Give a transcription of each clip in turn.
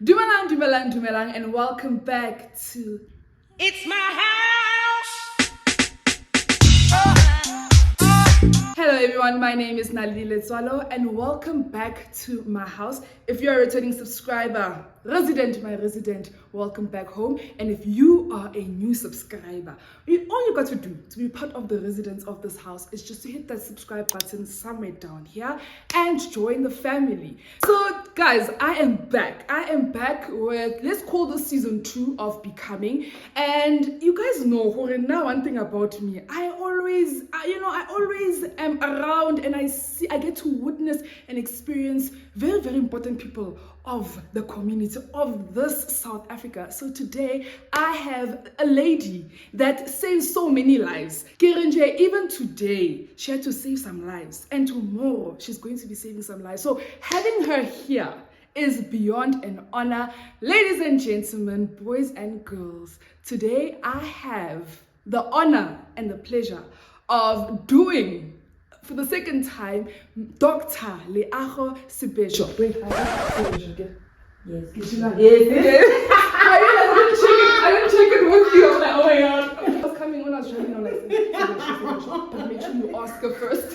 Dumelang, and welcome back to It's my house. Hello everyone, my name is Naledi Letsoalo and welcome back to my house. If you're a returning subscriber, my resident, welcome back home. And if you are a new subscriber, all you got to do to be part of the residents of this house is just to hit that subscribe button somewhere down here and join the family. So guys, I am back with, let's call this season 2 of Becoming. And you guys know now one thing about me, I always am around and I get to witness and experience very, very important people of the community of this South Africa. So today I have a lady that saves so many lives. Kirinje, even today she had to save some lives, and tomorrow she's going to be saving some lives. So having her here is beyond an honor. Ladies and gentlemen, boys and girls, today I have the honor and the pleasure of doing, for the second time, Dr. Leago Sebesho. Wait, yes. I didn't check it with you. I was like, oh my god. I was coming on, I was driving on like this. But make sure you ask her first.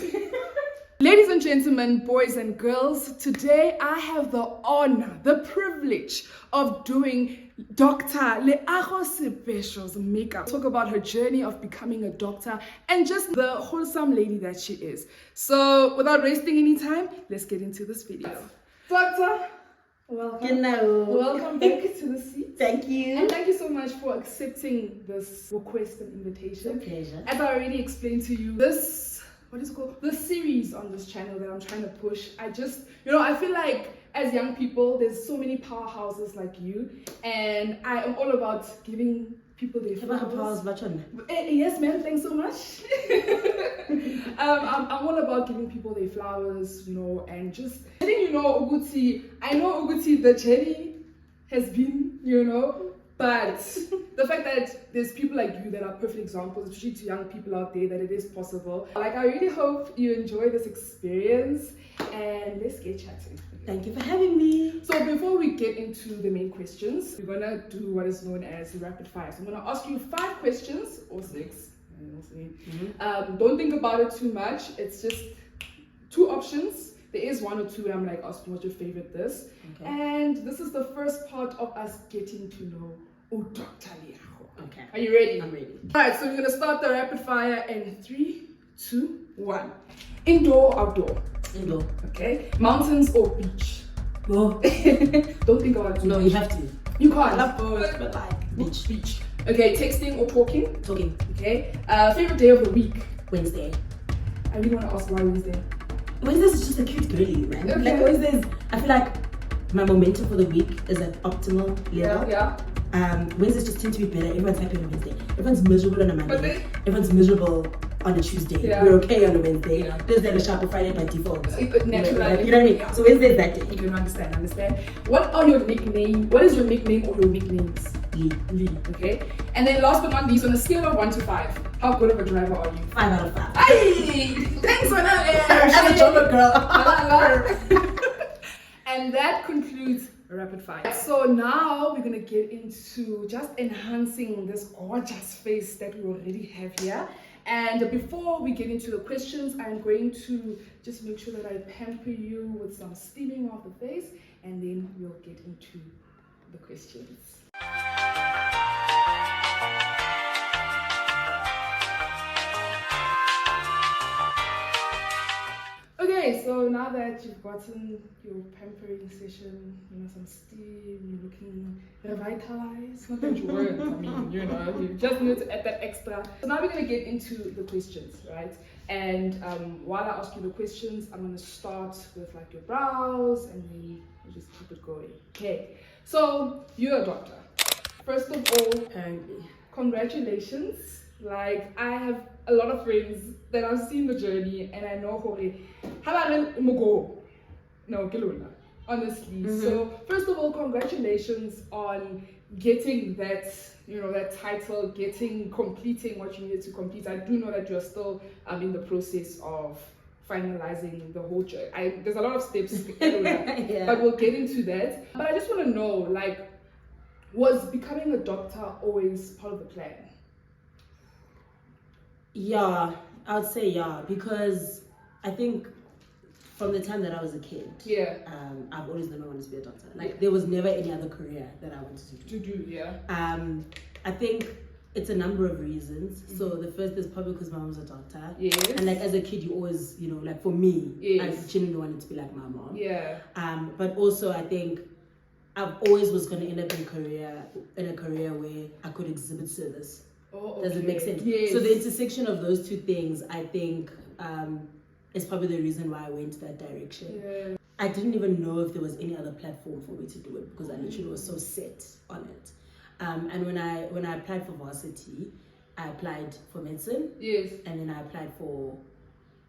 Ladies and gentlemen, boys and girls, today I have the honor, the privilege of doing Dr. Leago Sebesho's makeup. Talk about her journey of becoming a doctor and just the wholesome lady that she is. So without wasting any time, let's get into this video. Doctor, welcome. Hello. Welcome back to the seat. Thank you. And thank you so much for accepting this request and invitation. It's a pleasure. As I already explained to you, the series on this channel that I'm trying to push, I feel like as young people, there's so many powerhouses like you, and I am all about giving people their flowers. Yes, ma'am, thanks so much. I'm all about giving people their flowers, and just letting you know, Uguti, I know Uguti, the journey has been, but the fact that there's people like you that are perfect examples, especially to young people out there, that it is possible. Like, I really hope you enjoy this experience, and let's get chatting. Thank you for having me. So before we get into the main questions, we're gonna do what is known as rapid fire. So I'm gonna ask you 5 questions or 6. Don't think about it too much. It's just 2 options. There is 1 or 2 I'm like asking what's your favorite this. Okay. And this is the first part of us getting to know Dr. Leago. Okay. Are you ready? I'm ready. Alright, so we're gonna start the rapid fire in 3, 2, 1. Indoor or outdoor? Indoor. Okay. Mountains or beach? No. Don't think about it. No, you have to. You can't. I love both, but like Beach. Okay, texting or talking? Talking. Okay. Favorite day of the week? Wednesday. I really want to ask why Wednesday. Wednesdays is just a cute girly, man. Okay. Like Wednesdays, I feel like my momentum for the week is at optimal level. Yeah. Wednesdays just tend to be better. Everyone's happy on a Wednesday. Everyone's miserable on a Monday. Everyone's miserable on a Tuesday. Yeah. We're okay on a Wednesday. Yeah. Thursday and a sharper Friday by default. Naturally. You know what I mean? So Wednesday is that day. Okay, understand. What is your nickname or your nicknames? Lee. Okay. And then last but not least, on a scale of 1 to 5, how good of a driver are you? 5 out of 5. Hey! Thanks for that. As a German girl. And that concludes rapid fire. So now we're gonna get into just enhancing this gorgeous face that we already have here. And before we get into the questions, I'm going to just make sure that I pamper you with some steaming of the face, and then we'll get into the questions. Okay, so now that you've gotten your pampering session, some steam, you're looking revitalized, not that you weren't, I mean, you just need to add that extra. So now we're going to get into the questions, right? And while I ask you the questions, I'm going to start with like your brows, and then you just keep it going. Okay, so you're a doctor. First of all, Apparently. Congratulations. Like, I have a lot of friends that have seen the journey, and I know honestly. So first of all, congratulations on getting that that title, completing what you needed to complete. I do know that you're still in the process of finalizing the whole journey. There's a lot of steps, but we'll get into that. But I just want to know, like, was becoming a doctor always part of the plan? Yeah, I would say yeah, because I think from the time that I was a kid, I've always known I wanted to be a doctor. Like there was never any other career that I wanted to do. I think it's a number of reasons. So the first is probably because my mom was a doctor. Yes. And like as a kid, you always, you know, like for me, I genuinely wanted to be like my mom. Yeah. But also I think I've always was going to end up in a career where I could exhibit service. Oh, okay. Does it make sense? Yes. So the intersection of those two things, I think, is probably the reason why I went that direction. Yeah. I didn't even know if there was any other platform for me to do it because I literally was so set on it. And when I applied for varsity, I applied for medicine. Yes. And then I applied for,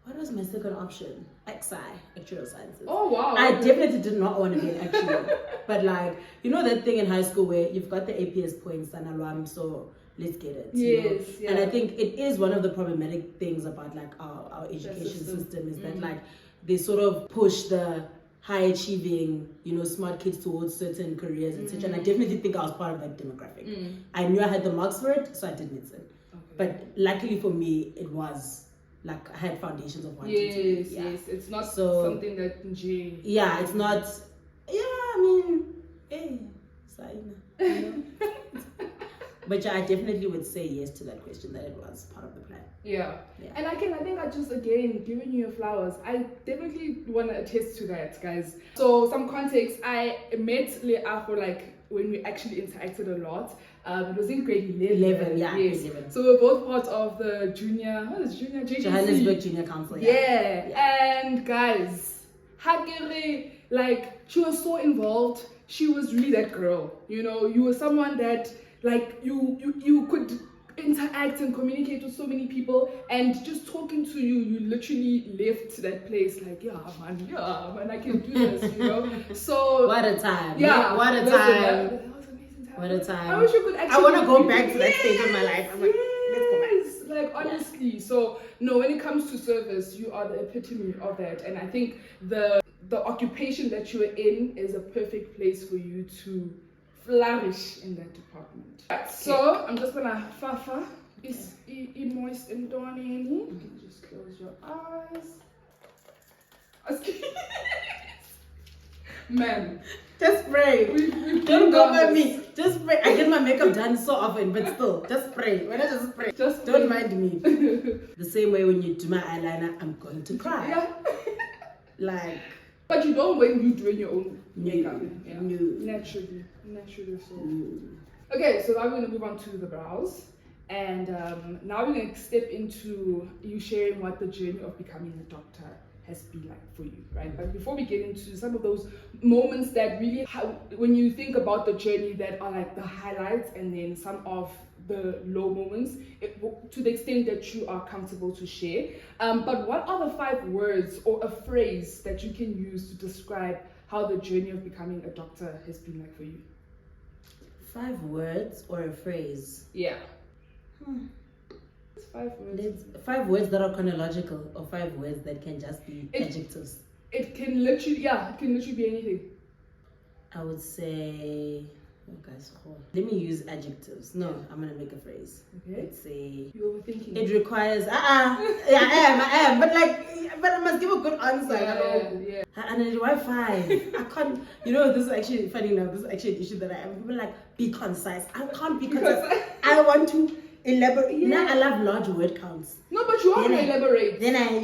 what was my second option? XI, actuarial sciences. Oh wow. I definitely did not want to be an actuary. But like, you know that thing in high school where you've got the APS points and alarm, so let's get it. Yes. Yeah. And I think it is one of the problematic things about like our education system is that like they sort of push the high achieving, you know, smart kids towards certain careers, etc. And I definitely think I was part of that demographic. I knew I had the marks for it, so I did medicine. Okay. But luckily for me, it was like I had foundations of wanting to. Yes. It's not something that yeah, it's not. Yeah, I mean, hey, you know. But yeah, I definitely would say yes to that question, that it was part of the plan. Yeah. And I think I just, again, giving you your flowers, I definitely want to attest to that, guys. So some context, I met Leago like when we actually interacted a lot. It was in grade 11. Yeah, yes. grade 11. So we were both part of the junior, what is junior? JGC. Johannesburg Junior Council. Yeah. And guys, like, she was so involved. She was really that girl. You know, you were someone that, like, you could interact and communicate with so many people, and just talking to you literally left that place like, yeah man, I can do this, you know. So what a time. Yeah, what a time. That was amazing time. What a time. I wish you could actually, I want to go back to that stage of my life. I'm like, let's go back. Like honestly. So no, when it comes to service, you are the epitome of that, and I think the occupation that you are in is a perfect place for you to flourish in that department. Right, so I'm just gonna fafa is moist and dawning. You can just close your eyes. Man, just spray. Don't go by me. Just spray. I get my makeup done so often, but still, just spray. When I just spray, just don't mind me. The same way when you do my eyeliner, I'm going to cry. Yeah. Like. But you don't when you're doing your own makeup. Yeah. No. Naturally so. Okay, so now we're going to move on to the brows. And now we're going to step into you sharing what the journey of becoming a doctor has been like for you, right? But before we get into some of those moments that really, when you think about the journey, that are like the highlights, and then some of the low moments, to the extent that you are comfortable to share. But what are the 5 words or a phrase that you can use to describe how the journey of becoming a doctor has been like for you? 5 words or a phrase? Yeah. It's 5 words. There's 5 words that are chronological, or 5 words that can just be adjectives. It can literally be anything. I would say, oh guys, let me use adjectives. No, I'm gonna make a phrase. Okay. Let's say You're overthinking. it requires yeah, I am, but I must give a good answer. Yeah. And then Wi-Fi, I can't. You know, this is actually funny now. This is actually an issue that I am. People like, be concise. I can't be concise. I want to elaborate. Yeah. Now I love large word counts. No, but you want to elaborate. Then I,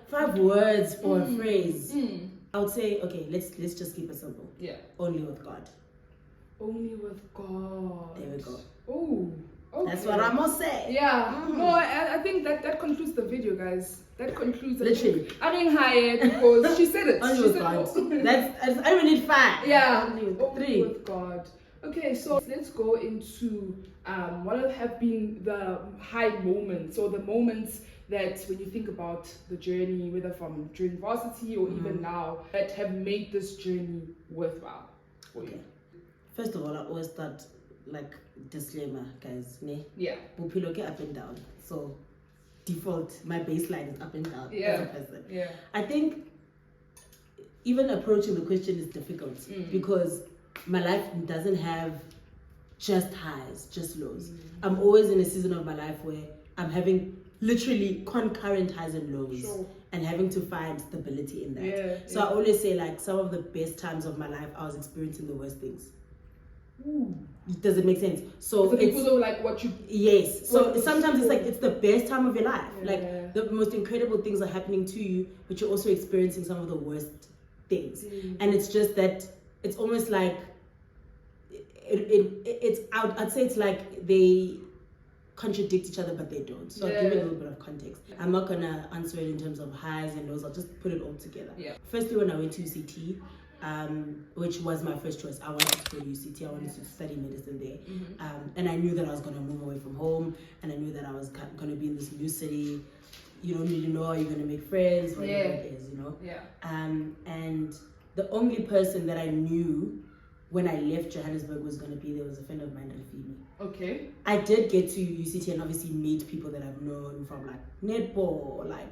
5 words for a phrase. I would say, okay, let's just keep it simple. Yeah. Only with God. Only with God. There we go. Oh, okay. That's what I must say. Yeah. No, I think that concludes the video, guys. That concludes the literally. video. I didn't hire it because she said it. Only with God. I only need 5. Yeah. Only with 3. Only with God. Okay, so let's go into what have been the high moments, or the moments that when you think about the journey, whether from during varsity or even now, that have made this journey worthwhile for you. First of all, I always start like disclaimer, guys. Yeah. Bupiloke up and down. So default, my baseline is up and down as a person. Yeah. I think even approaching the question is difficult because my life doesn't have just highs, just lows. I'm always in a season of my life where I'm having literally concurrent highs and lows and having to find stability in that. So I always say, like, some of the best times of my life, I was experiencing the worst things. Does it make sense? So people don't like what you... Yes. So sometimes it's like, it's the best time of your life. Like, the most incredible things are happening to you, but you're also experiencing some of the worst things. And it's just that, it's almost like, it's out. I'd say it's like they contradict each other, but they don't. So I'll give you a little bit of context. I'm not gonna answer it in terms of highs and lows. I'll just put it all together. Firstly, when I went to UCT, which was my first choice, I wanted to go to UCT. I wanted to study medicine there, and I knew that I was gonna move away from home, and I knew that I was gonna be in this new city. You don't really know how you're gonna make friends, whatever it is, you know. And the only person that I knew when I left Johannesburg was going to be there was a friend of mine, Rafimi. Okay. I did get to UCT and obviously meet people that I've known from like netball or like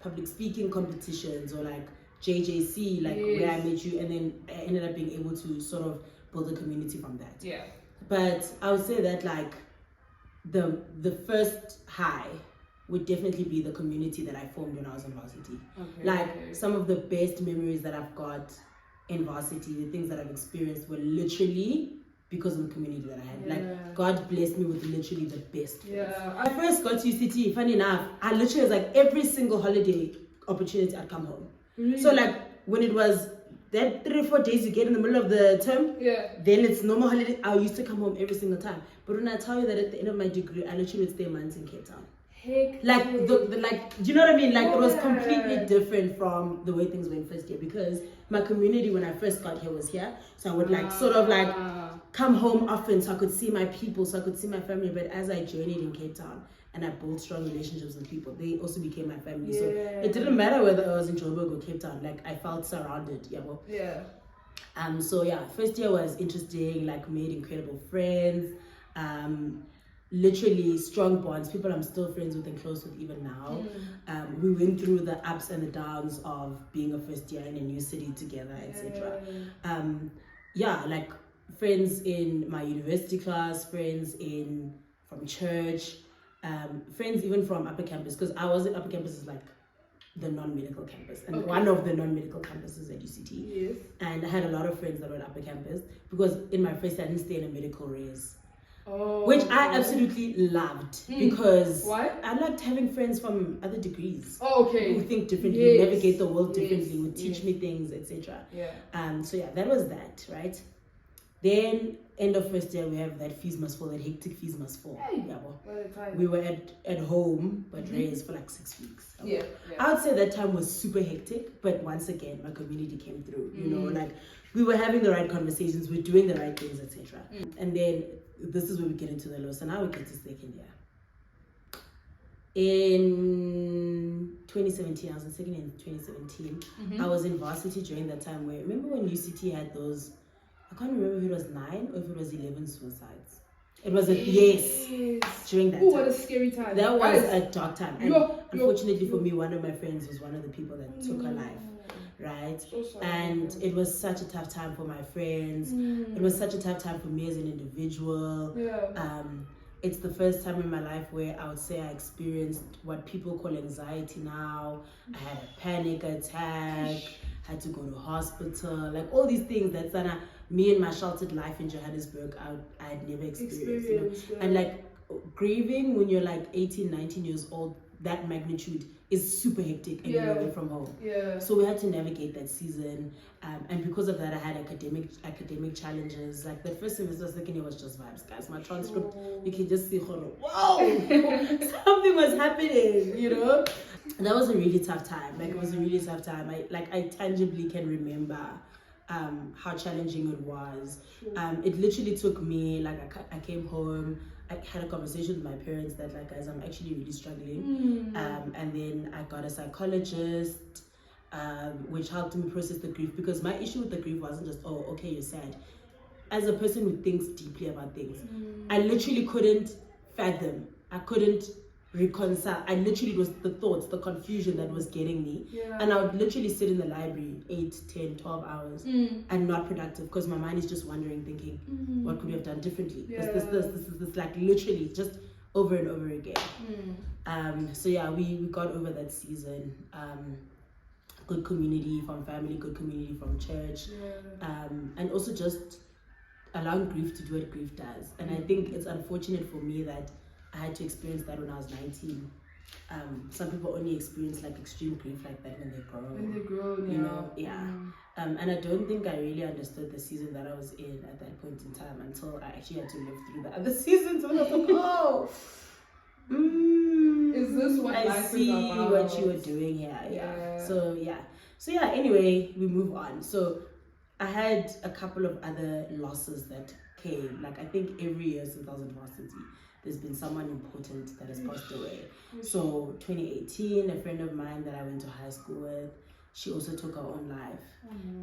public speaking competitions or like JJC, like where I met you, and then I ended up being able to sort of build a community from that. But I would say that like the first high would definitely be the community that I formed when I was in varsity. Like some of the best memories that I've got in varsity, the things that I've experienced were literally because of the community that I had. Like, God blessed me with literally the best friends. I first got to UCT, funny enough, I literally was like, every single holiday opportunity I'd come home. So like, when it was that 3 or 4 days you get in the middle of the term, then it's normal holiday, I used to come home every single time. But when I tell you that at the end of my degree, I literally would stay months in Cape Town. Like, like, do you know what I mean? Like, it was completely different from the way things went first year, because my community when I first got here was here. So I would like sort of like come home often so I could see my people, so I could see my family. But as I journeyed in Cape Town and I built strong relationships with people, they also became my family. So it didn't matter whether I was in Joburg or Cape Town, like I felt surrounded. So yeah, first year was interesting, like made incredible friends. Literally strong bonds, people I'm still friends with and close with even now. We went through the ups and the downs of being a first year in a new city together, etc. Like friends in my university class, friends from church, friends even from upper campus, because I was at upper campus is like the non-medical campus and one of the non-medical campuses at UCT. And I had a lot of friends that were at upper campus because in my first year I didn't stay in a medical res. Which I absolutely loved because I liked having friends from other degrees who think differently, navigate the world differently, would teach me things, etc. So yeah, that was that, right? Then end of first year we have that fees must fall, that hectic fees must fall. We were at home but raised for like 6 weeks. I would say that time was super hectic, but once again my community came through. You know, like we were having the right conversations, we're doing the right things, etc. And then this is where we get into the low. So now we get to second year. In 2017, I was in second year in 2017. I was in varsity during that time where, remember when UCT had those, I can't remember if it was 9 or if it was 11 suicides. It was during that time. What a scary time. That was a dark time. And unfortunately for me, one of my friends was one of the people that took her life. Right? And it was such a tough time for my friends. It was such a tough time for me as an individual. It's the first time in my life where I would say I experienced what people call anxiety now. I had a panic attack, had to go to hospital, like all these things that me and my sheltered life in Johannesburg, I had never experienced. You know? And like grieving when you're like 18, 19 years old, that magnitude is super hectic and you're away from home. So we had to navigate that season, and because of that I had academic challenges. Like the first semester, second year was just vibes, guys. My transcript, you can just see, whoa, something was happening, you know. And that was a really tough time. Like it was a really tough time. I tangibly can remember how challenging it was. It literally took me, like I came home, I had a conversation with my parents that like, guys, I'm actually really struggling. And then I got a psychologist, which helped me process the grief, because my issue with the grief wasn't just, oh, okay, you're sad. As a person who thinks deeply about things, I literally couldn't fathom, I couldn't reconcile. I literally, it was the thoughts, the confusion that was getting me. And I would literally sit in the library 8, 10, 12 hours and not productive because my mind is just wondering, thinking, what could we have done differently? This, like literally just over and over again. So yeah, we got over that season. Good community from family, good community from church, and also just allowing grief to do what grief does. And I think it's unfortunate for me that I had to experience that when I was 19. Some people only experience like extreme grief like that when they grow. You know, and I don't think I really understood the season that I was in at that point in time until I actually had to live through the other seasons. And I was like, oh, is this what I life see is about? what you were doing here. So anyway, we move on. So I had a couple of other losses that came. Like I think every year since I was in varsity, there's been someone important that has passed away. So 2018, a friend of mine that I went to high school with, she also took her own life.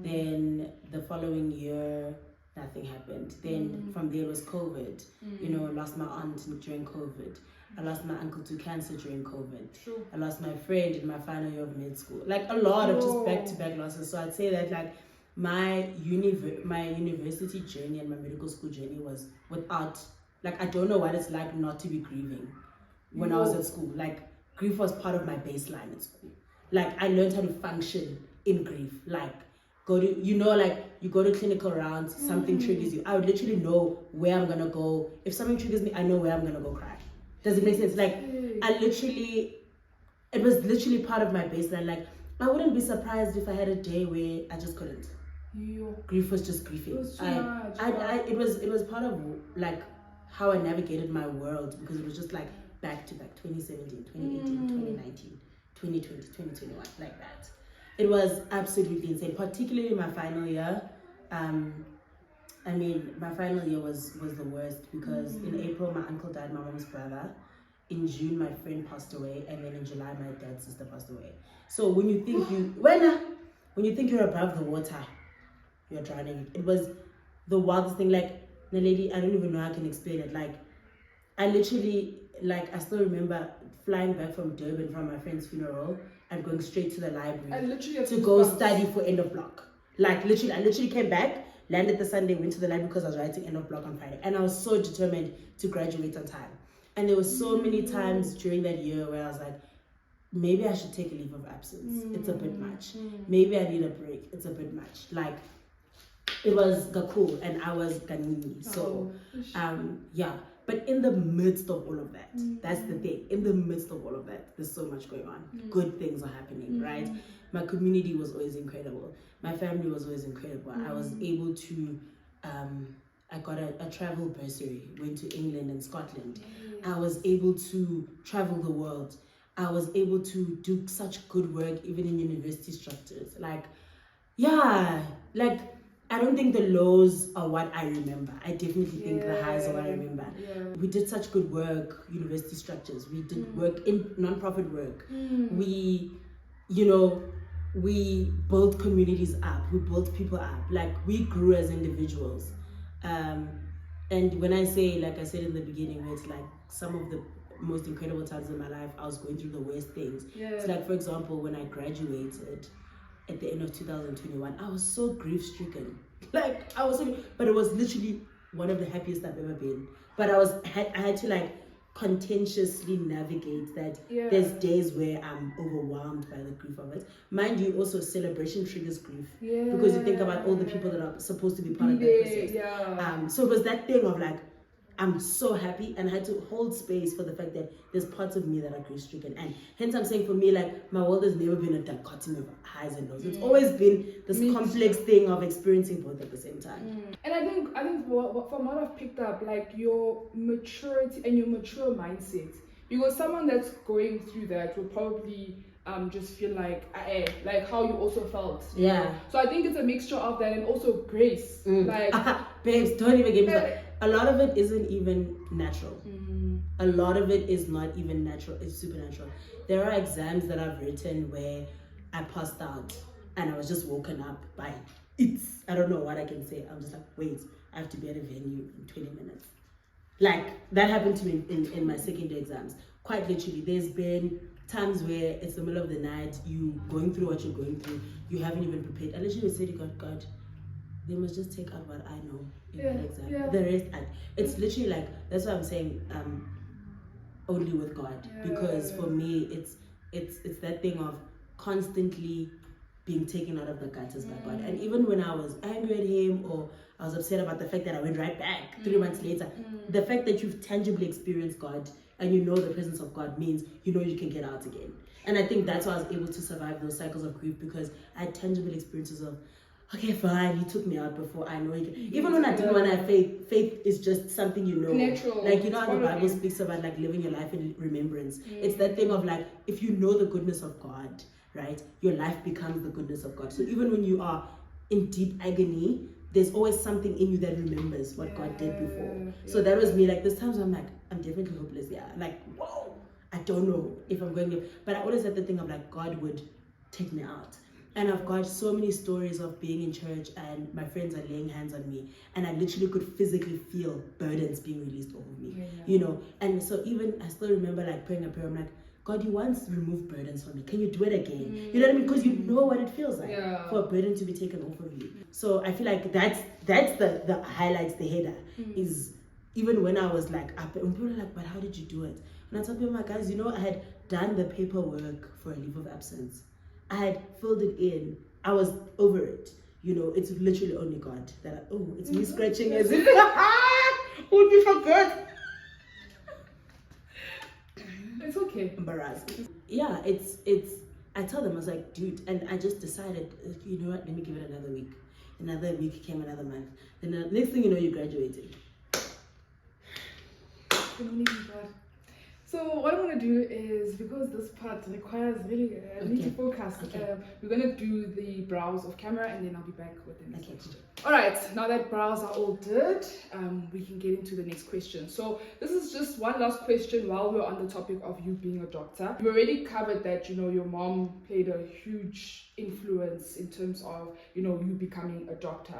Then the following year, nothing happened. Then from there was COVID. You know, I lost my aunt during COVID. I lost my uncle to cancer during COVID. I lost my friend in my final year of med school. Like a lot of just back-to-back losses. So I'd say that like my university journey and my medical school journey was without, like I don't know what it's like not to be grieving when I was at school. Like grief was part of my baseline at school. Like I learned how to function in grief. Like you go to clinical rounds, something triggers you. I would literally know where I'm gonna go. If something triggers me, I know where I'm gonna go cry. Does it make sense? Like it was literally part of my baseline. Like I wouldn't be surprised if I had a day where I just couldn't. Grief was just grieving. It was part of like how I navigated my world, because it was just like back to back 2017, 2018, 2019, 2020, 2021, like that. It was absolutely insane, particularly my final year. I mean, my final year was the worst because in April, my uncle died, my mom's brother. In June, my friend passed away. And then in July, my dad's sister passed away. So when you think when you think you're above the water, you're drowning. It was the wildest thing. Like, Naledi, I don't even know how I can explain it. Like, I literally, like, I still remember flying back from Durban from my friend's funeral and going straight to the library to go study for end of block. Like, literally, I literally came back, landed the Sunday, went to the library because I was writing end of block on Friday. And I was so determined to graduate on time. And there were so many times during that year where I was like, maybe I should take a leave of absence. It's a bit much. Maybe I need a break. It's a bit much. Like, it was cool and I was ganini. So, But in the midst of all of that, that's the thing. In the midst of all of that, there's so much going on. Good things are happening, right? My community was always incredible. My family was always incredible. I was able to, I got a travel bursary, went to England and Scotland. I was able to travel the world. I was able to do such good work even in university structures. Like, I don't think the lows are what I remember. I definitely think the highs are what I remember. We did such good work, university structures. We did work in non-profit work. We built communities up. We built people up. Like, we grew as individuals. And when I say, like I said in the beginning, where it's like some of the most incredible times in my life, I was going through the worst things. It's like, for example, when I graduated at the end of 2021, I was so grief-stricken. Like, but it was literally one of the happiest I've ever been. But I had to like contentiously navigate that. There's days where I'm overwhelmed by the grief of it. Mind you, also celebration triggers grief, because you think about all the people that are supposed to be part of that process. So it was that thing of like, I'm so happy, and I had to hold space for the fact that there's parts of me that are grief-stricken. And hence I'm saying, for me, like, my world has never been a dichotomy of highs and lows. It's always been this complex thing of experiencing both at the same time. And I think from what I've picked up, like, your maturity and your mature mindset, because someone that's going through that will probably just feel like how you also felt. You know? So I think it's a mixture of that and also grace. Like, babes, don't even get me started. A lot of it isn't even natural. A lot of it is not even natural. It's supernatural. There are exams that I've written where I passed out and I was just woken up by it. I don't know what I can say. I'm just like, wait, I have to be at a venue in 20 minutes. Like, that happened to me in my second year exams, quite literally, there's been times where it's the middle of the night, you going through what you're going through, you haven't even prepared. I literally say to God, God, they must just take out what I know in that exam. Yeah. The rest, it's literally like, that's what I'm saying, only with God. Because for me, it's that thing of constantly being taken out of the gutters by God. And even when I was angry at him, or I was upset about the fact that I went right back 3 months later, the fact that you've tangibly experienced God and you know the presence of God means you know you can get out again. And I think that's why I was able to survive those cycles of grief, because I had tangible experiences of, okay, fine, he took me out before, I know he can. Even when I didn't want to have faith, faith is just something you know. Natural. Like, you know how the Bible speaks about like living your life in remembrance. It's that thing of like, if you know the goodness of God, right, your life becomes the goodness of God. So even when you are in deep agony, there's always something in you that remembers what God did before. So that was me. Like, there's times I'm like, I'm definitely hopeless. Yeah, like, whoa, I don't know if I'm going to. But I always had the thing of like, God would take me out. And I've got so many stories of being in church and my friends are laying hands on me, and I literally could physically feel burdens being released over me, you know. And so even I still remember like praying a prayer. I'm like, God, you once removed burdens from me. Can you do it again? You know what I mean? Because you know what it feels like for a burden to be taken off of you. So I feel like that's the highlights, the header, is even when I was like up, and people were like, but how did you do it? And I told people, my guys, you know, I had done the paperwork for a leave of absence. I had filled it in. I was over it. You know, it's literally only God that it's me scratching as if would be for good. It's okay. Embarrassed. Yeah, it's I tell them, I was like, dude, and I just decided, you know what, let me give it another week. Another week came, another month. Then the next thing you know, you're graduating. So what I'm going to do is, because this part requires really, I need to focus, we're going to do the browse of camera, and then I'll be back with the next question. Alright, now that brows are all did, we can get into the next question. So this is just one last question while we're on the topic of you being a doctor. You already covered that, you know, your mom played a huge influence in terms of, you know, you becoming a doctor.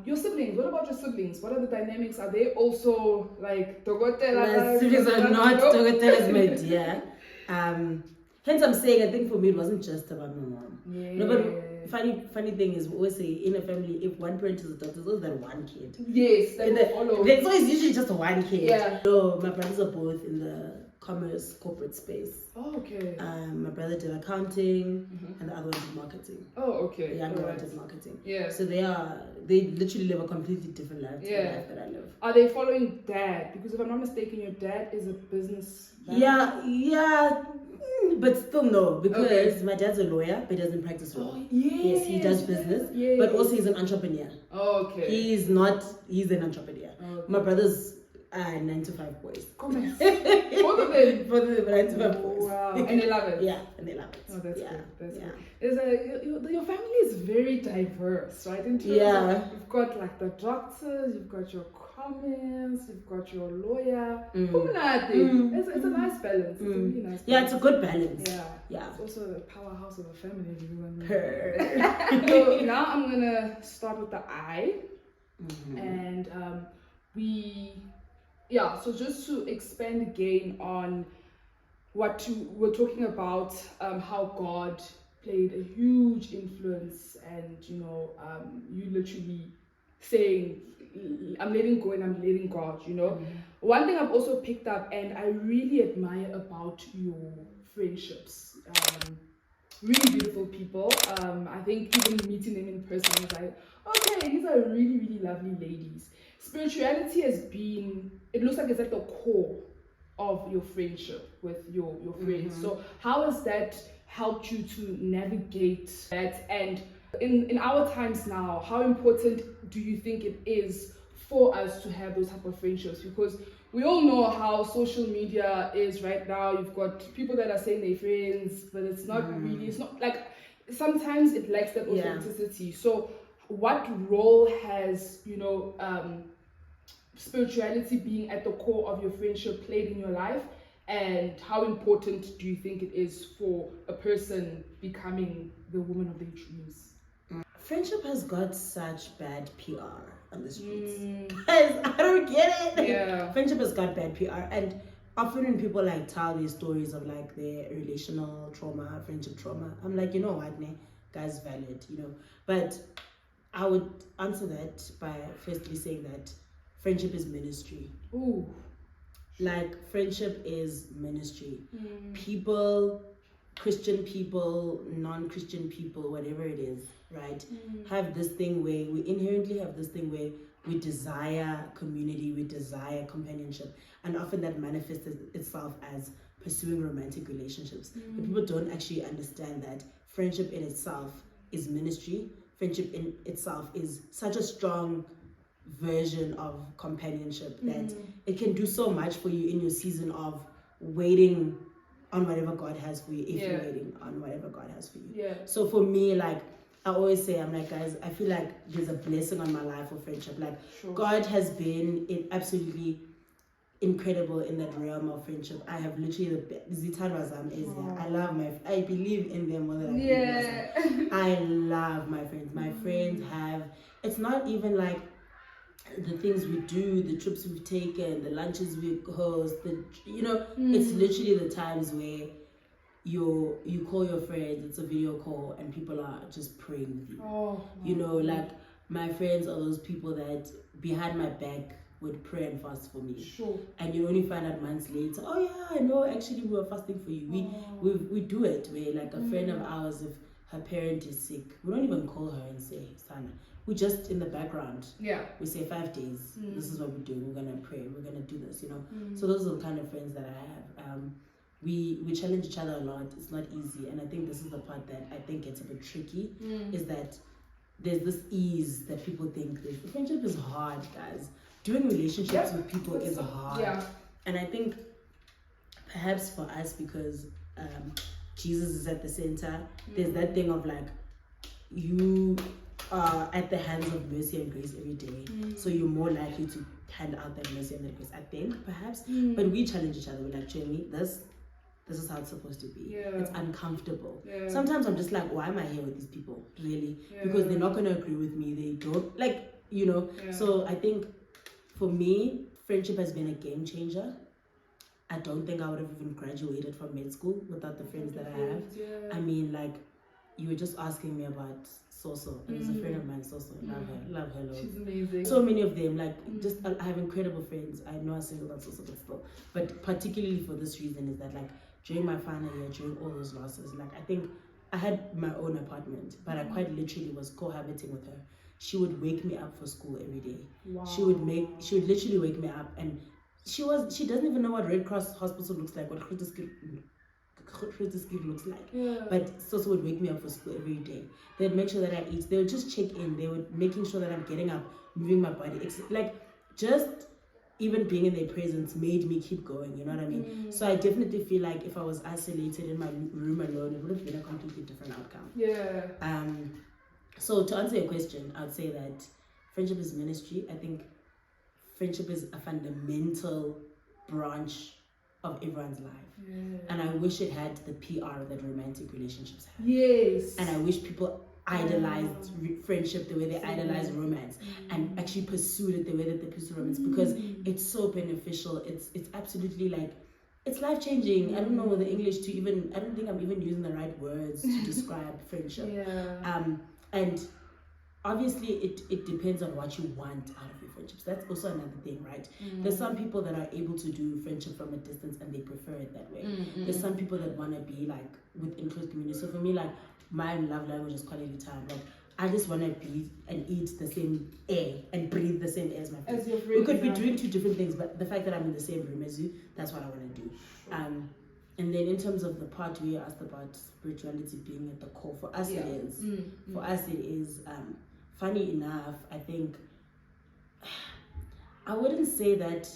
Your siblings, what about your siblings? What are the dynamics? Are they also like My siblings are not Dogotelas, my dear. Hence I'm saying, I think for me it wasn't just about my mom. No, but funny thing is, we always say in a family, if one parent is a doctor, there's always that one kid. Yes, there's always usually just one kid. Yeah. So my brothers are both in the commerce corporate space. Oh, okay. My brother did accounting, and the other one did marketing. Oh, okay. The younger one did marketing. Yeah. So they literally live a completely different life to the life that I live. Are they following dad? Because if I'm not mistaken, your dad is a business man. Yeah, but still no, because my dad's a lawyer, but he doesn't practice law. Oh, yes, he does business, but also he's an entrepreneur. Oh, okay. He's an entrepreneur. Okay. My brother's 9 to 5 boys. Both of them? Both of them 9 to 5 boys. Wow. And they love it? Yeah, and they love it. Oh, that's good. That's good. Your family is very diverse, right? In terms of, you've got like the doctors, you've got your comments, you've got your lawyer. It's a nice balance. It's a really nice balance. Yeah, it's a good balance. Yeah. It's also the powerhouse of a family. So now I'm going to start with the I. And so just to expand again on what we're talking about, how God played a huge influence, and you know, you literally saying, I'm letting go and I'm letting God, you know. One thing I've also picked up and I really admire about your friendships, really beautiful people. I think even meeting them in person, I was like, okay, these are really, really lovely ladies. Spirituality has been, it looks like it's at the core of your friendship with your friends. So how has that helped you to navigate that? And in our times now, how important do you think it is for us to have those type of friendships? Because we all know how social media is right now. You've got people that are saying they're friends, but it's not really, it's not like, sometimes it lacks that authenticity. So what role has, you know, spirituality being at the core of your friendship played in your life, and how important do you think it is for a person becoming the woman of their dreams? Friendship has got such bad PR on the streets. Guys, I don't get it. Yeah. Friendship has got bad PR, and often when people like tell these stories of like their relational trauma, friendship trauma, I'm like, you know what, ne, guys, valid, you know. But I would answer that by firstly saying that friendship is ministry. Ooh. Like, friendship is ministry. People, Christian people, non-Christian people, whatever it is, right, have this thing where we inherently have this thing where we desire community, we desire companionship, and often that manifests itself as pursuing romantic relationships. But people don't actually understand that friendship in itself is ministry. Friendship in itself is such a strong version of companionship that it can do so much for you in your season of waiting on whatever God has for you, if you're waiting on whatever God has for you. Yeah. So for me, like, I always say, I'm like, guys, I feel like there's a blessing on my life for friendship. Like, God has been absolutely incredible in that realm of friendship. I have literally I love I believe in them more than I believe in myself. I love my friends. My friends have, it's not even like the things we do, the trips we've taken, the lunches we host, it's literally the times where you call your friends, it's a video call, and people are just praying with you. Like, my friends are those people that behind my back would pray and fast for me. And you only find out months later, oh yeah, no, actually we were fasting for you. We do it where, like, a friend of ours, if her parent is sick, we don't even call her and say, Sana, we just in the background, we say 5 days, this is what we're doing, we're gonna pray, we're gonna do this, So those are the kind of friends that I have. We challenge each other a lot. It's not easy, and I think this is the part that I think gets a bit tricky, is that there's this ease that people think this friendship is hard, guys. Doing relationships with people is hard. And I think perhaps for us, because Jesus is at the center, there's that thing of like, you are at the hands of mercy and grace every day, so you're more likely to hand out that mercy and that grace, I think, perhaps. But we challenge each other. We're like, Jamie, this is how it's supposed to be. It's uncomfortable. Sometimes I'm just like, why am I here with these people, really? Because they're not going to agree with me. They don't, like, So I think for me, friendship has been a game changer. I don't think I would have even graduated from med school without the friends that I have. I mean, like, you were just asking me about Soso, and there's a friend of mine, Soso. Love her. She's amazing. So many of them, like, just I have incredible friends. I know I single out Soso, but still. But particularly for this reason is that, like, during my final year, during all those losses, like, I think I had my own apartment, but I quite literally was cohabiting with her. She would wake me up for school every day. Wow. She would literally wake me up, and she doesn't even know what Red Cross hospital looks like, what Kritiskir looks like. But Soso would wake me up for school every day. They'd make sure that I eat. They would just check in. They would making sure that I'm getting up, moving my body. It's like, just even being in their presence made me keep going, you know what I mean? So I definitely feel like if I was isolated in my room alone, it would have been a completely different outcome. So to answer your question, I would say that friendship is ministry. I think friendship is a fundamental branch of everyone's life. And I wish it had the PR that romantic relationships have. And I wish people idolized friendship the way they idolize romance, and actually pursued it the way that they pursue romance, because it's so beneficial. It's absolutely, like, it's life-changing. I don't know the English to even, I don't think I'm even using the right words to describe friendship. And obviously it depends on what you want out of your friendships. That's also another thing, right? There's some people that are able to do friendship from a distance and they prefer it that way. There's some people that want to be like within close community. So for me, like, my love language is quality time. Like, I just want to be and eat the same air and breathe the same air as my friends. We could be doing two different things, but the fact that I'm in the same room as you, that's what I want to do. And then in terms of the part where you asked about spirituality being at the core, for us it is. For us it is. Funny enough, I think I wouldn't say that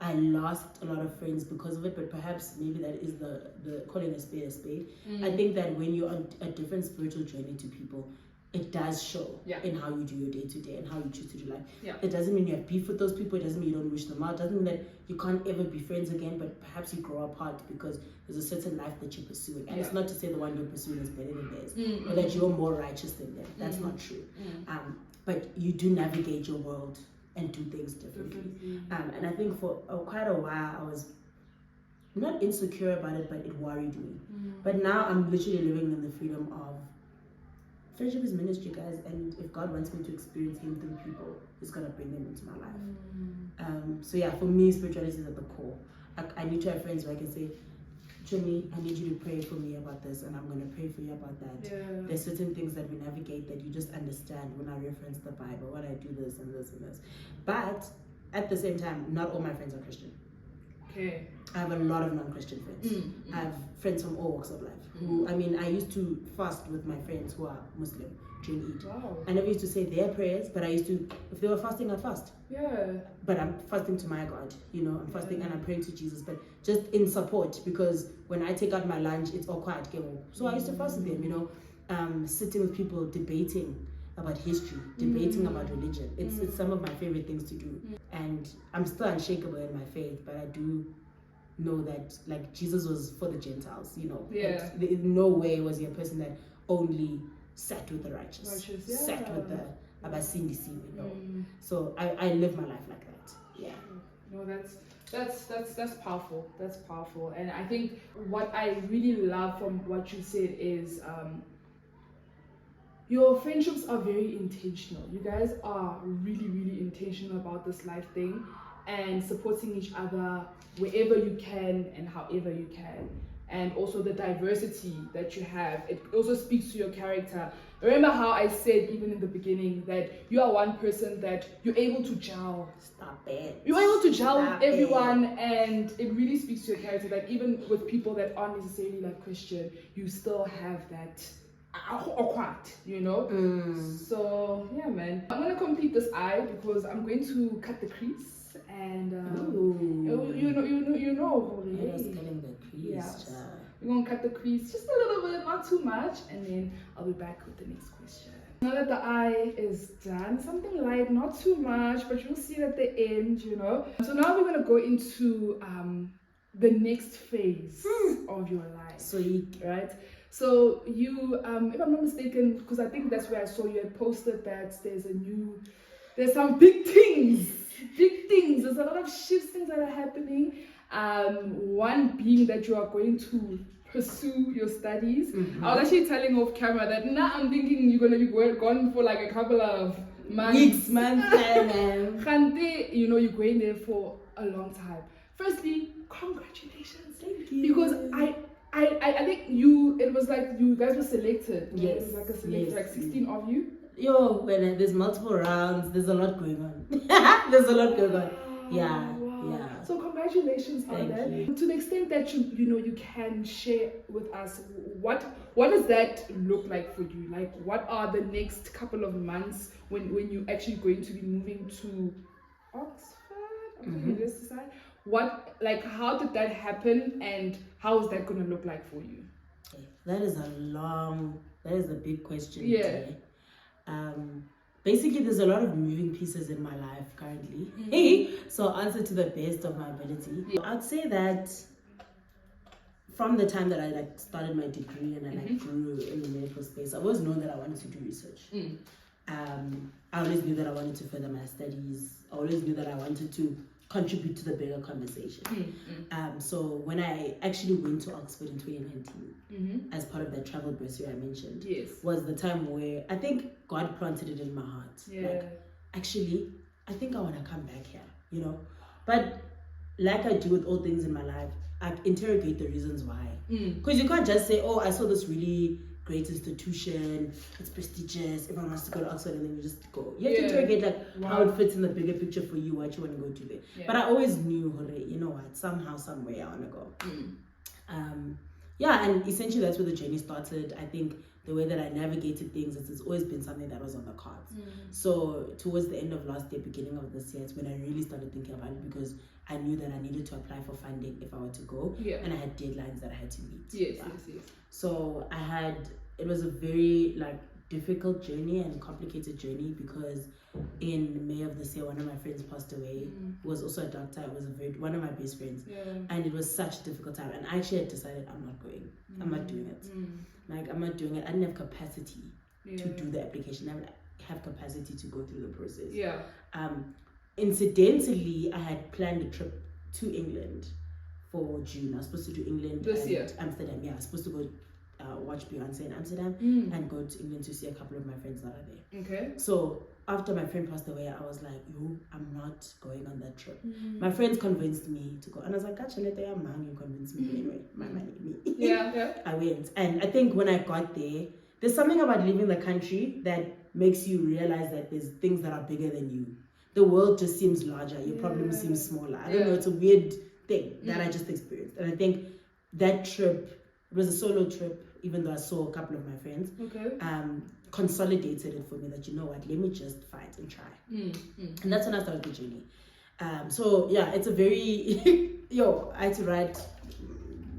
I lost a lot of friends because of it, but perhaps maybe that is the calling a spade a spade. I think that when you're on a different spiritual journey to people, it does show in how you do your day-to-day and how you choose to do life. It doesn't mean you have beef with those people. It doesn't mean you don't wish them out. It doesn't mean that you can't ever be friends again, but perhaps you grow apart because there's a certain life that you're pursuing. And it's not to say the one you're pursuing is better than theirs, or that you're more righteous than them. That's not true. But you do navigate your world and do things differently. And I think for quite a while I was not insecure about it, but it worried me. But now I'm literally living in the freedom of friendship is ministry, guys, and if God wants me to experience Him through people, He's gonna bring them into my life. So yeah, for me, spirituality is at the core. I need to have friends where I can say, Jimmy, I need you to pray for me about this, and I'm gonna pray for you about that. Yeah. There's certain things that we navigate that you just understand when I reference the Bible, when I do this and this and this. But at the same time, not all my friends are Christian. Okay. I have a lot of non-Christian friends. I have friends from all walks of life. Who, I mean, I used to fast with my friends who are Muslim during Eid. Wow. I never used to say their prayers, but I used to, if they were fasting, I'd fast. Yeah. But I'm fasting to my God, you know, I'm fasting and I'm praying to Jesus, but just in support, because when I take out my lunch, it's all quiet. So I used to fast with them, you know, sitting with people, debating about history, debating about religion. It's some of my favorite things to do. And I'm still unshakable in my faith, but I do know that like Jesus was for the Gentiles, you know. Yeah. Like, in no way was he a person that only sat with the righteous, yeah. sat with the abasindisi, you know. So I live my life like that. Yeah. No, that's powerful. That's powerful. And I think what I really love from what you said is your friendships are very intentional. You guys are really, really intentional about this life thing and supporting each other wherever you can and however you can. And also the diversity that you have, it also speaks to your character. Remember how I said even in the beginning that you are one person that you're able to gel. Stop it. You're able to gel Stop with everyone, and it really speaks to your character. Like even with people that aren't necessarily like Christian, you still have that awkward, you know. So yeah, man, I'm gonna complete this eye because I'm going to cut the crease. And you know, Let us cutting the crease. Yeah. We're gonna cut the crease just a little bit, not too much, and then I'll be back with the next question. Now that the eye is done, something light, not too much, but you'll see at the end, you know. So now we're gonna go into the next phase of your life. Sweet. Right? So you, if I'm not mistaken, because I think that's where I saw you had posted that there's some big things. There's a lot of shifts, things that are happening. One being that you are going to pursue your studies. I was actually telling off camera that now I'm thinking you're going to be gone for like a couple of months. You know, you're going there for a long time. Firstly, congratulations. Thank you. Because I think it was like you guys were selected. Yes. It was like a select, like 16 of you. Yo, when there's multiple rounds, there's a lot going on. There's a lot going on. Yeah, wow. yeah. So congratulations on that. You. To the extent that you can share with us, what does that look like for you? Like, what are the next couple of months when you're actually going to be moving to Oxford? University side. How did that happen, and how is that going to look like for you? That is a big question. Yeah. Today. Basically there's a lot of moving pieces in my life currently. So I'll answer to the best of my ability. I'd say that from the time that I started my degree and I grew in the medical space, I always known that I wanted to do research. I always knew that I wanted to further my studies. I always knew that I wanted to contribute to the bigger conversation. So when I actually went to Oxford in 2019 as part of that travel bursary I mentioned, was the time where I think God planted it in my heart. Like, actually, I think I want to come back here, you know. But like I do with all things in my life, I interrogate the reasons why. Because you can't just say, oh, I saw this really great institution, it's prestigious, everyone wants to go to Oxford, and then you just go. You have to interrogate how it fits in the bigger picture for you, what you want to go to there. But I always knew, you know what, somehow, somewhere I want to go. And essentially that's where the journey started. I think the way that I navigated things, it's always been something that was on the cards. So towards the end of last year, beginning of this year, it's when I really started thinking about it, because I knew that I needed to apply for funding if I were to go, and I had deadlines that I had to meet. Yes. So it was a very difficult journey and complicated journey, because in May of this year, one of my friends passed away, who was also a doctor. It was one of my best friends, and it was such a difficult time. And I actually had decided I'm not going. I'm not doing it. I'm not doing it. I didn't have capacity to do the application. I didn't have capacity to go through the process. Incidentally, I had planned a trip to England for June. I was supposed to do England this and year. Amsterdam. Yeah, I was supposed to go watch Beyonce in Amsterdam and go to England to see a couple of my friends that are there. Okay. So after my friend passed away, I was like, yo, I'm not going on that trip. My friends convinced me to go. And I was like, gotcha, man, you convinced me anyway. My money, me. Yeah. I went. And I think when I got there, there's something about leaving the country that makes you realize that there's things that are bigger than you. The world just seems larger. Your problems seem smaller. I don't know. It's a weird thing that I just experienced. And I think that trip, it was a solo trip, even though I saw a couple of my friends, consolidated it for me that, you know what, let me just fight and try. And that's when I started the journey. So yeah, it's a very, I had to write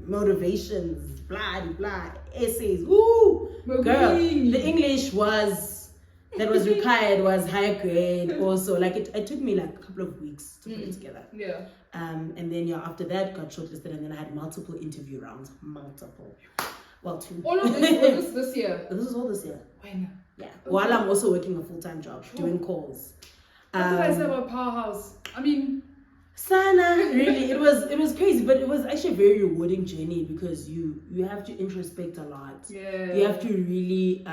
motivations, blah, blah, essays, woo! Girl, the English that was required was high grade also. Like it took me like a couple of weeks to put it together. Yeah. And then after that got shortlisted, and then I had multiple interview rounds. Well, 2. All of this was this year? This is all this year. When? Yeah. Okay. While I'm also working a full-time job, doing calls. What did I say about Powerhouse? I mean, Sana, really, it was crazy, but it was actually a very rewarding journey because you have to introspect a lot. Yeah. You have to really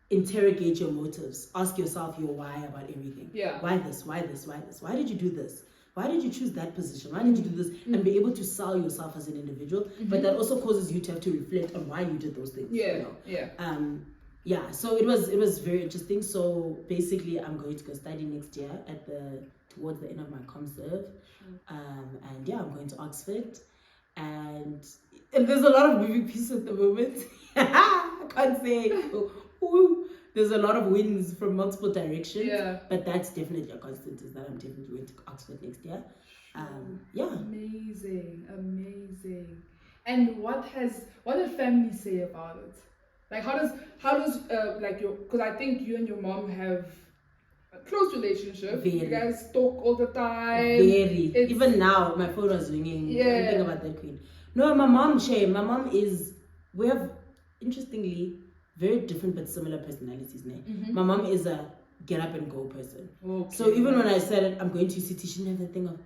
interrogate your motives. Ask yourself your why about everything. Yeah. Why this? Why this? Why this? Why did you do this? Why did you choose that position? Why did you do this? And be able to sell yourself as an individual. But that also causes you to have to reflect on why you did those things. Yeah. You know? Yeah. So it was very interesting. So basically, I'm going to go study next year towards the end of my ComServe. And yeah, I'm going to Oxford. And there's a lot of moving pieces at the moment. I can't say. Ooh. There's a lot of wins from multiple directions. Yeah. But that's definitely a constant, is that I'm definitely going to Oxford next year. Yeah. Amazing. And what did family say about it? Like how does like because I think you and your mom have a close relationship. Very. You guys talk all the time. Very. Even now, my phone was ringing. Yeah. Thinking about that queen. No, my mom we have, interestingly, very different but similar personalities. My mom is a get up and go person. Okay. So even when I said I'm going to city, she never think of,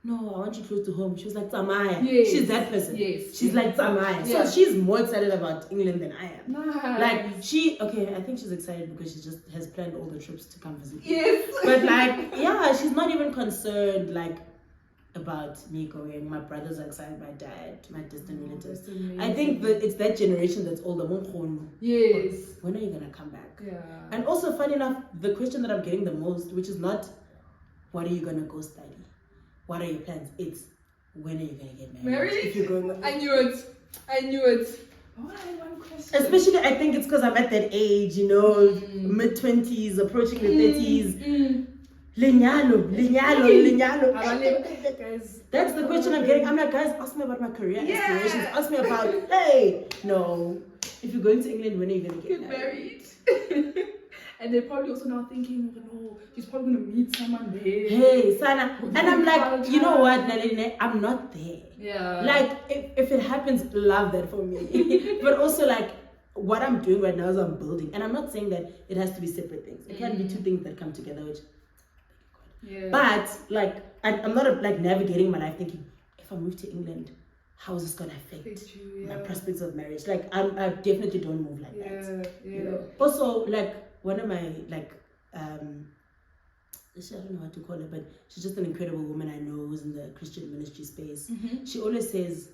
no, I want you close to home. She was like, Tamaya. Yes. She's that person. Yes. She's like Tamaya. Yeah. So she's more excited about England than I am. Nice. Like I think she's excited because she just has planned all the trips to come visit. Yes. But like, yeah, she's not even concerned about me going. My brothers are excited, my dad, my distant relatives. I think that it's that generation that's older. Yes. When are you gonna come back? Yeah. And also, funny enough, the question that I'm getting the most, which is not what are you gonna go study? What are your plans? It's when are you gonna get married? If you're going I knew it. Oh, I had one question. Especially, I think it's because I'm at that age, mid-20s, approaching the 30s. Linyalo. That's the question I'm getting. I'm like, guys, ask me about my career aspirations. Ask me about, no. If you're going to England, when are you going to get married? And they're probably also now thinking, no, she's probably going to meet someone there. Hey, Sana. And I'm like, you know what, Naledi, I'm not there. Yeah. Like, if it happens, love that for me. But also, like, what I'm doing right now is I'm building. And I'm not saying that it has to be separate things. It can be two things that come together, which... Yeah. But like I'm not like navigating my life thinking, if I move to England, how is this gonna affect my prospects of marriage? Like I definitely don't move like that. Yeah. Also, like one of my I don't know what to call her, but she's just an incredible woman I know who's in the Christian ministry space. She always says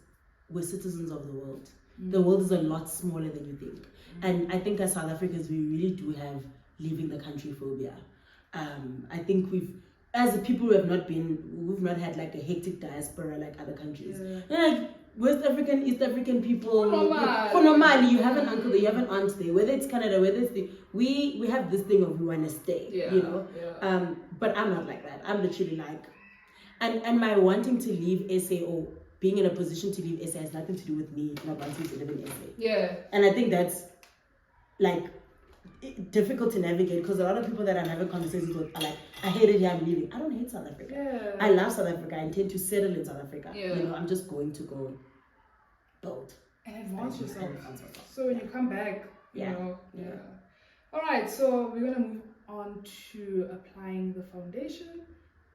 we're citizens of the world. The world is a lot smaller than you think. And I think as South Africans we really do have leaving the country phobia. I think as people who we've not had like a hectic diaspora like other countries. Like West African, East African people, for normally you have an uncle there, you have an aunt there, whether it's Canada, whether it's we have this thing of we want to stay, but I'm not like that. I'm literally like, and my wanting to leave SA or being in a position to leave SA has nothing to do with me not wanting to live in SA. Yeah. And I think that's like difficult to navigate because a lot of people that I'm having conversations with are like, I hate it here, I'm leaving. I don't hate South Africa. Yeah. I love South Africa. I intend to settle in South Africa. Yeah. I'm just going to go build. And advance yourself. So when you come back, you know. All right, so we're going to move on to applying the foundation.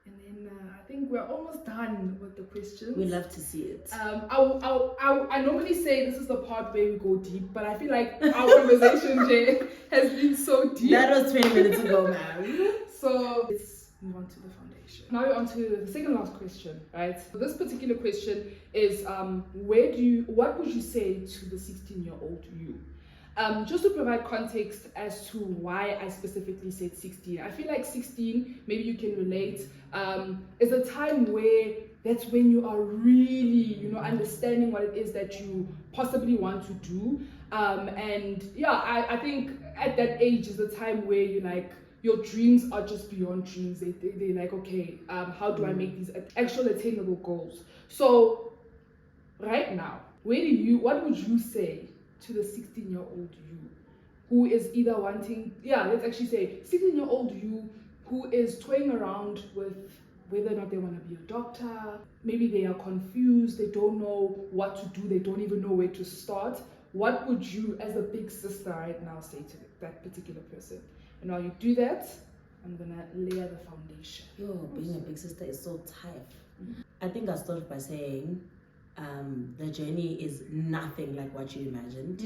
And then I think we're almost done with the questions. We love to see it. I normally say this is the part where we go deep, but I feel like our conversation, Jay, has been so deep. That was 20 minutes ago, man. So let's move on to the foundation. Now we're on to the second last question, right? So this particular question is, what would you say to the 16-year-old you? Just to provide context as to why I specifically said 16. I feel like 16, maybe you can relate, is a time where that's when you are really, understanding what it is that you possibly want to do. And yeah, I think at that age is a time where you like, your dreams are just beyond dreams. They're like, okay, how do I make these actual attainable goals? So right now, what would you say to the 16-year-old you who is either wanting, let's actually say 16-year-old you who is toying around with whether or not they want to be a doctor, maybe they are confused, they don't know what to do, they don't even know where to start. What would you, as a big sister right now, say to that particular person? And while you do that, I'm gonna layer the foundation. Being a big sister is so tough. I think I'll start by saying the journey is nothing like what you imagined.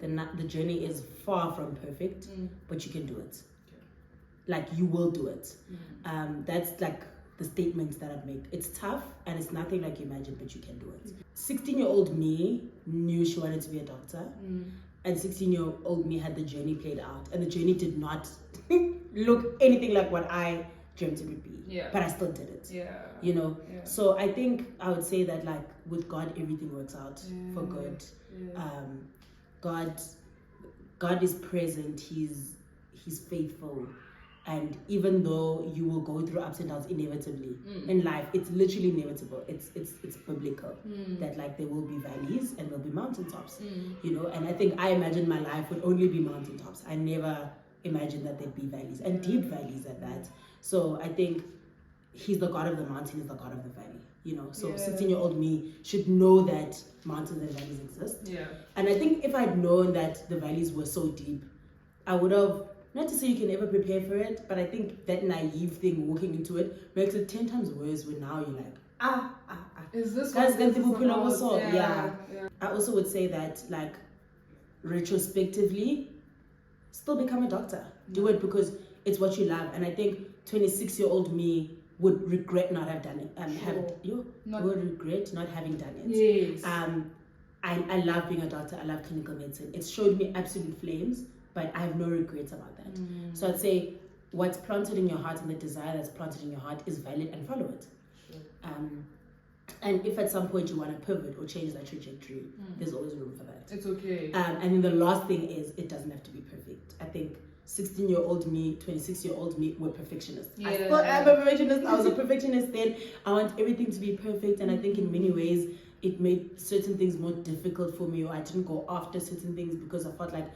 The journey is far from perfect, but you can do it. Like, you will do it. That's like the statement that I'd make. It's tough and it's nothing like you imagined, but you can do it. 16-year-old me knew she wanted to be a doctor, and 16-year-old me had the journey played out, and the journey did not look anything like what I dreamt it would be. But I still did it. So I think I would say that, like, with God, everything works out for good. God is present. He's faithful. And even though you will go through ups and downs inevitably in life, it's literally inevitable. It's biblical that, like, there will be valleys and there'll be mountaintops. And I think I imagined my life would only be mountaintops. I never imagined that there'd be valleys, and deep valleys at that. So I think he's the God of the mountain, he's the God of the valley. So 16-year-old me should know that mountains and valleys exist. And I think if I'd known that the valleys were so deep, I would have, not to say you can never prepare for it, but I think that naive thing walking into it makes it 10 times worse when now you're like, is this what this is also? I also would say that, like, retrospectively, still become a doctor. Do it because it's what you love. And I think 26-year-old me would regret not have done it. Would regret not having done it. Yes. I love being a doctor. I love clinical medicine. It's showed me absolute flames, but I have no regrets about that. So I'd say what's planted in your heart and the desire that's planted in your heart is valid, and follow it. And if at some point you want to pivot or change that trajectory, there's always room for that. It's okay. And then the last thing is, it doesn't have to be perfect. I think 16-year-old me, 26-year-old me were perfectionists. I still am a perfectionist. I was a perfectionist then. I want everything to be perfect, and I think in many ways it made certain things more difficult for me, or I didn't go after certain things because I felt like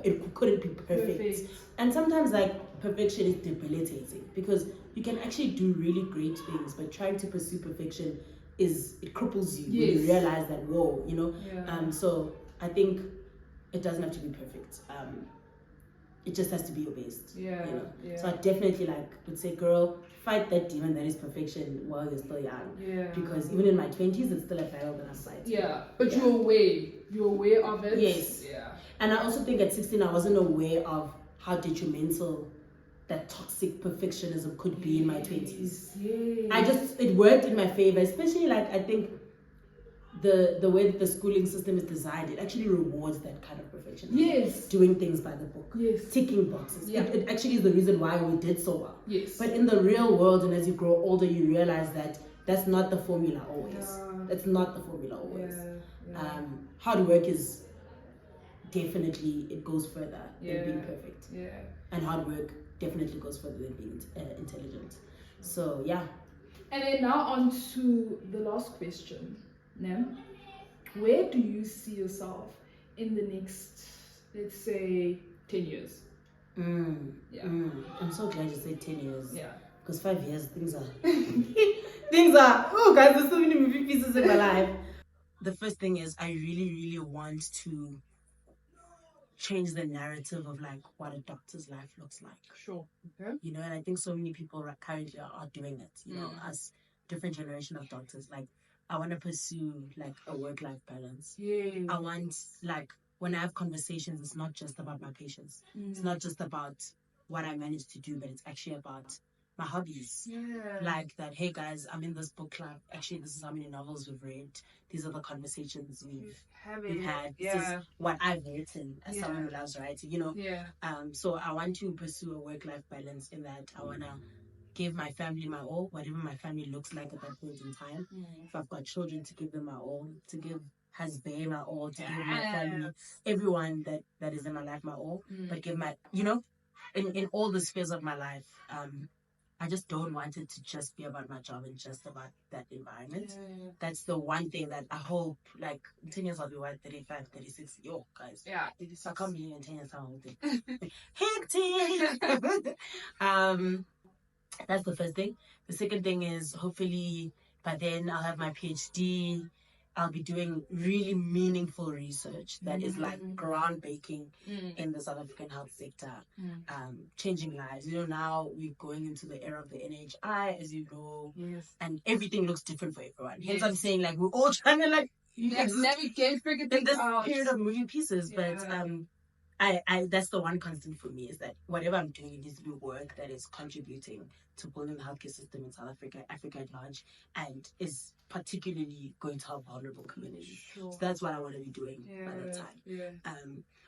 it couldn't be perfect. And sometimes, like, perfection is debilitating because you can actually do really great things, but trying to pursue perfection it cripples you when you realize that, whoa, so I think it doesn't have to be perfect. It just has to be your best. So I definitely would say, girl, fight that demon that is perfection while you're still young. Because even in my 20s, it's still a battle that I'm fighting. But you're aware of it. Yes. And I also think at 16 I wasn't aware of how detrimental that toxic perfectionism could be in my 20s. It worked in my favor, especially I think the way that the schooling system is designed, it actually rewards that kind of perfectionism. Doing things by the book. Ticking boxes. It actually is the reason why we did so well. But in the real world, and as you grow older, you realize that that's not the formula always. That's not the formula always. Hard work is definitely, it goes further than being perfect. And hard work definitely goes further than being intelligent. So And then now on to the last question. Nem, where do you see yourself in the next, let's say, 10 years? I'm so glad you said 10 years. Because 5 years, things are oh guys, there's so many moving pieces in my life. The first thing is, I really, really want to change the narrative of like what a doctor's life looks like. Sure. Okay. You know, and I think so many people currently are doing it. You know, as different generation of doctors, like I want to pursue like a work-life balance. Yeah. I want like when I have conversations, it's not just about my patients. It's not just about what I managed to do, but it's actually about my hobbies. Yeah. Like that, hey guys, I'm in this book club. Actually, this is how many novels we've read. These are the conversations we've had. This is what I've written as someone who loves writing, you know. Yeah. So I want to pursue a work-life balance in that I want to give my family my all, whatever my family looks like at that point in time. If I've got children, to give them my all, to give husband my all, to give my family, everyone that is in my life my all, but give my, you know, in all the spheres of my life, I just don't want it to just be about my job and just about that environment. That's the one thing that I hope, like, in 10 years I'll be what, 35, 36, yo, guys. Yeah. I can't believe in 10 years I'm holding. Hectic! That's the first thing. The second thing is hopefully by then I'll have my PhD. I'll be doing really meaningful research that is like groundbreaking in the South African health sector, changing lives. You know, now we're going into the era of the NHI, as you know, and everything looks different for everyone. Hence, I'm saying like we're all trying to like navigate, figure in things this out. period of moving pieces. But I that's the one constant for me, is that whatever I'm doing, it needs to be work that is contributing to building the healthcare system in South Africa, Africa at large, and is particularly going to help vulnerable communities. So that's what I want to be doing by that time.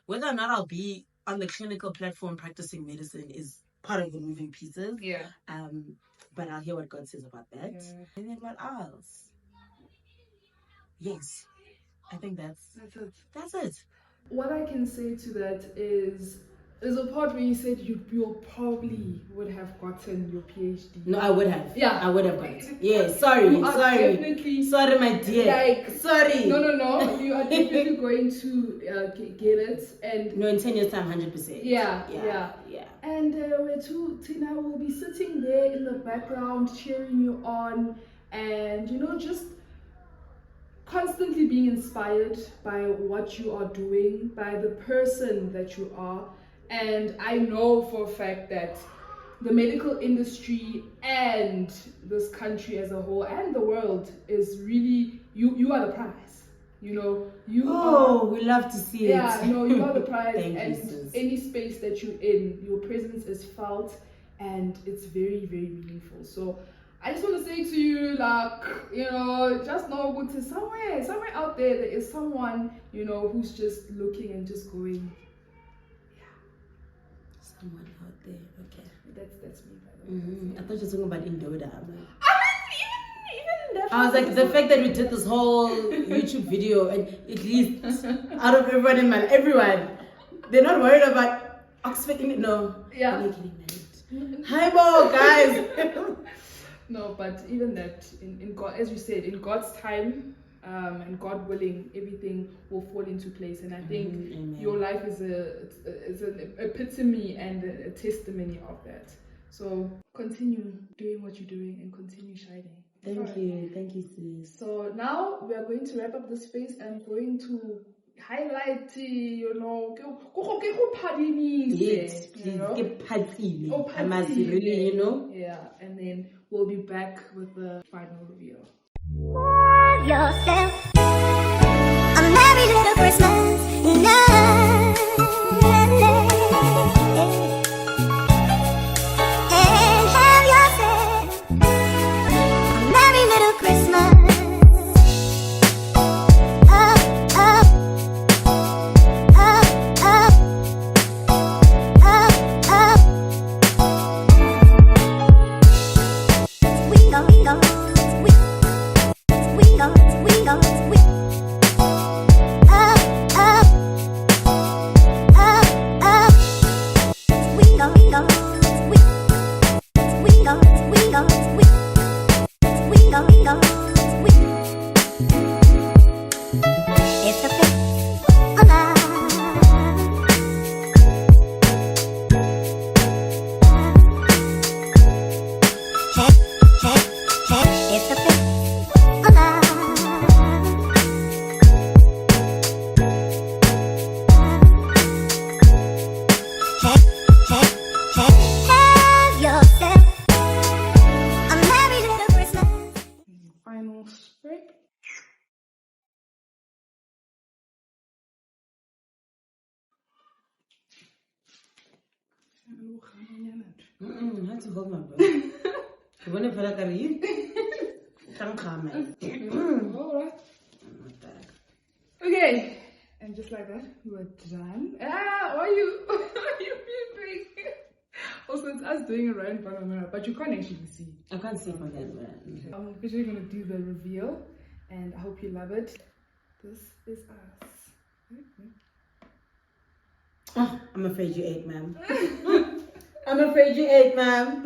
Whether or not I'll be on the clinical platform practicing medicine is part of the moving pieces. But I'll hear what God says about that. And then what else? Yes, I think that's it. What I can say to that is, there's a part where you said you probably would have gotten your PhD. No, I would have. Yeah. I would have got it. Yeah, sorry, sorry, my dear. Like, sorry. No. You are definitely going to get it. And no, in 10 years' time, 100%. Yeah. And Tina will be sitting there in the background cheering you on, and you know, just constantly being inspired by what you are doing, by the person that you are. And I know for a fact that the medical industry and this country as a whole and the world is really, you are the prize. You know, you are. We love to see it. Yeah, no, you are the prize. Thank and you, sis. Any space that you're in, your presence is felt, and it's very, very meaningful. So I just want to say to you, like, you know, just know good to somewhere out there is someone, you know, who's just looking and just going, someone out there, okay. That's me, by the way. I thought you were talking about Indoda. I'm like, even that. I was like, the fact that we did this whole YouTube video, and at least out of everyone in my everyone, they're not worried about Oxford. No. Yeah. They're getting married. Hi, Bo, guys. No, but even that, in God, as you said, in God's time, and God willing, everything will fall into place. And I think your life is an epitome and a testimony of that. So continue doing what you're doing and continue shining. Thank you, sis. So now we are going to wrap up the space and going to highlight, you know, yes, please, I must really, you know. Yeah, and then we'll be back with the final review. Yourself a merry little Christmas night, and have yourself a merry little Christmas. We go. Had to hold my breath. You want to put a career? Alright. Okay, and just like that, we're done. What are you doing? Also, it's us doing it right in front of the mirror, but you can't actually see. I can't see from that mirror. I'm officially gonna do the reveal, and I hope you love it. This is us. Oh, I'm afraid you ate, ma'am. I'm afraid you ate, ma'am.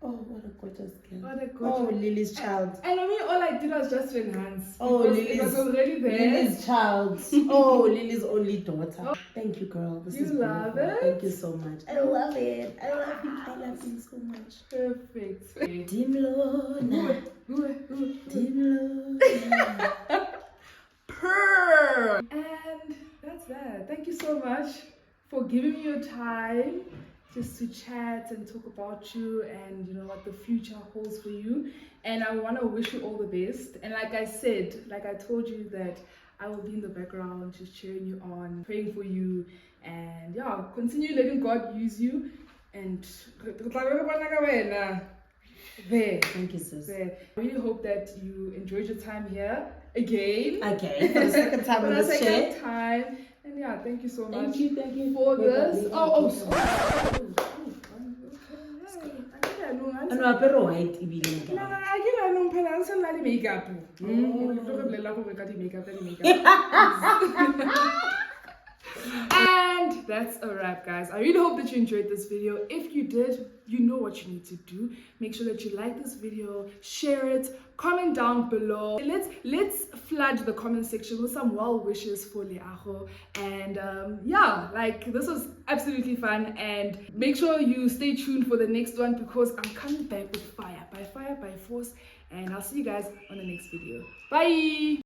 Oh, what a gorgeous girl. What a gorgeous. Oh, Lily's child. And I mean, all I did was just to enhance. Oh, because Lily's, it was already there. Lily's child. Oh, Lily's only daughter. Oh. Thank you, girl. This You is love beautiful. it? Thank you so much. I love it. I love it. I love you so much. Perfect. Dimlona. Dimlona. Purr. And that's that. Thank you so much for giving me your time just to chat and talk about you and you know what the future holds for you. And I want to wish you all the best. And like I said, like I told you, that I will be in the background just cheering you on, praying for you, and yeah, continue letting God use you. And there. Thank you, sis. There. I really hope that you enjoyed your time here again. Okay, for the second time For in the this second chair. time. And yeah, thank you so much. Thank you for this. Oh, I know, pero white ibile. makeup. And that's a wrap, guys. I really hope that you enjoyed this video. If you did, you know what you need to do. Make sure that you like this video, share it, comment down below. Let's flood the comment section with some well wishes for Leago. And yeah, like, this was absolutely fun. And make sure you stay tuned for the next one, because I'm coming back with fire, by force. And I'll see you guys on the next video. Bye.